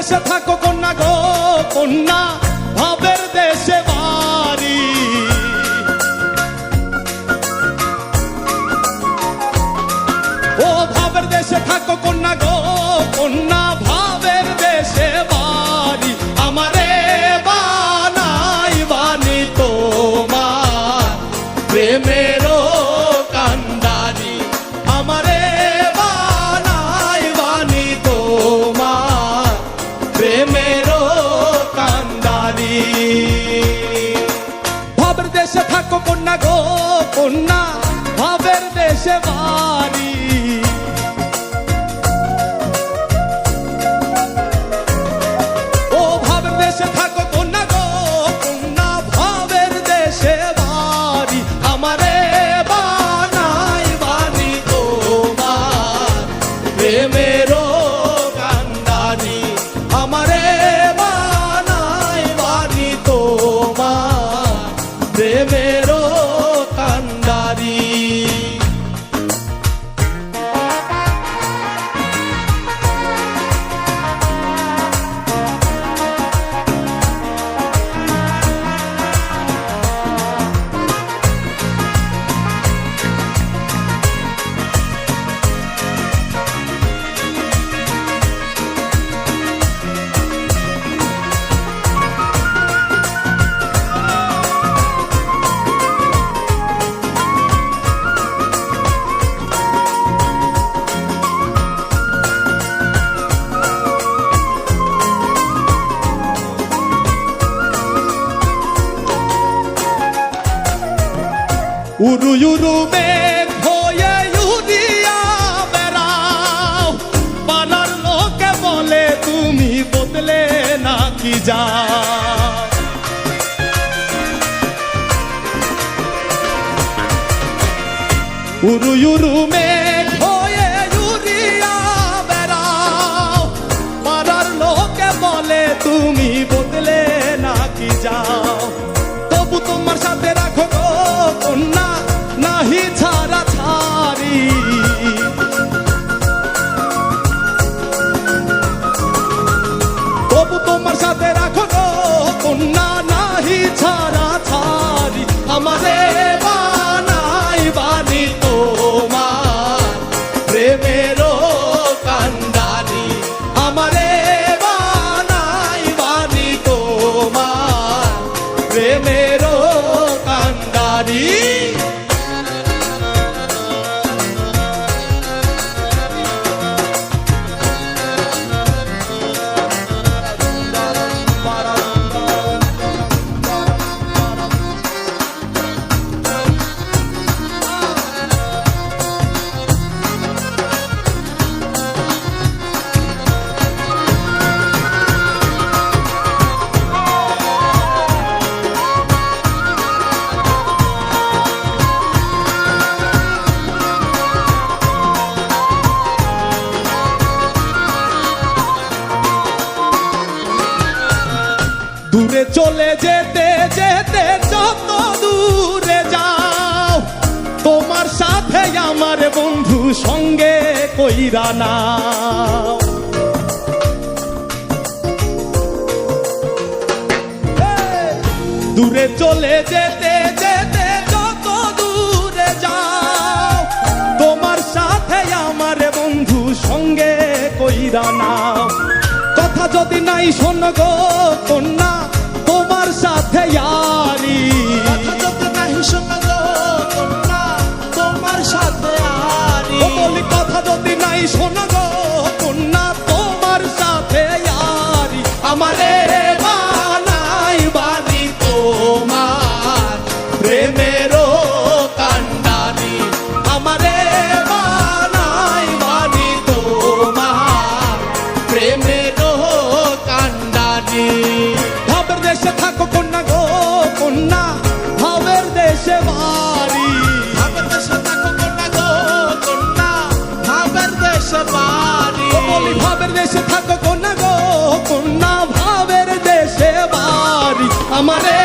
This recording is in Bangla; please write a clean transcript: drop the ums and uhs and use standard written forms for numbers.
দেশে থাকো কন্যা গো কন্যা, ভাবের দেশে বাড়ি। ও ভাবের দেশে থাকো কন্যা গো কন্যা, ভাবের দেশে বাড়ি। আমারে বানাই বানি তোমার প্রেমেরও কান্ডারি। আমারে বানাই বানি তোমার প্রেমেরও কান্ডারি। ভাবের দেশে থাকো কন্যা গো কন্যা, ভাবের দেশে বাড়ি। ও ভাবের দেশে থাকো কন্যা গো কন্যা, ভাবের দেশে বাড়ি। আমারে বানাই বানি তোমার প্রেমেরও কান্ডারি। আমারে বানাই বানি তোমার প্রেমেরও কান্ডারি। উরু উরু মেঘ হয়ে উড়িয়া বেড়াও, পাড়ার লোকে বলে তুমি বদলে নাকি যাও। উরু উরু মেঘ হয়ে উড়িয়া বেড়াও, পাড়ার লোকে বলে তুমি বদলে নাকি যাও। তবু তোমার সাথে রাখো গো কন্যা, নাহি ছাড়া ছাড়ি। তবু তোমার সাথে রাখো গো কন্যা, নাহি ছাড়া ছাড়ি। আমারে বানাই বানি তোমার প্রেমেরও কান্ডারি। আমারে বানাই বানি তোমার প্রেমেরও কান্ডারি। দূরে চলে যেতে যেতে যত দূরে যাও, তোমার সাথে আমার বন্ধু সঙ্গে কইরা নাও। দূরে চলে যেতে যেতে যত দূরে যাও, তোমার সাথে আমার বন্ধু সঙ্গে কইরা নাও। কথা যদি নাই শোনো গো কন্যা, তোমার সাথে ইয়ারি। কথা যদি নাই শোনো গো কন্যা, তোমার সাথে ইয়ারি। বলি কথা যদি নাই শোনো গো কন্যা, তোমার সাথে ইয়ারি। আমারে বানাই বানি তোমার প্রেমেরও কান্ডারি। আমারে বানাই বানি তোমার প্রেমেরও কান্ডারি। ভাবের দেশে থাকো কন্যা গো কন্যা, ভাবের দেশে বাড়ি। ভাবের দেশে থাকো কন্যা গো কন্যা, ভাবের দেশে বাড়ি। বলি ভাবের দেশে থাকো কন্যা গো কন্যা, ভাবের দেশে বাড়ি। আমারে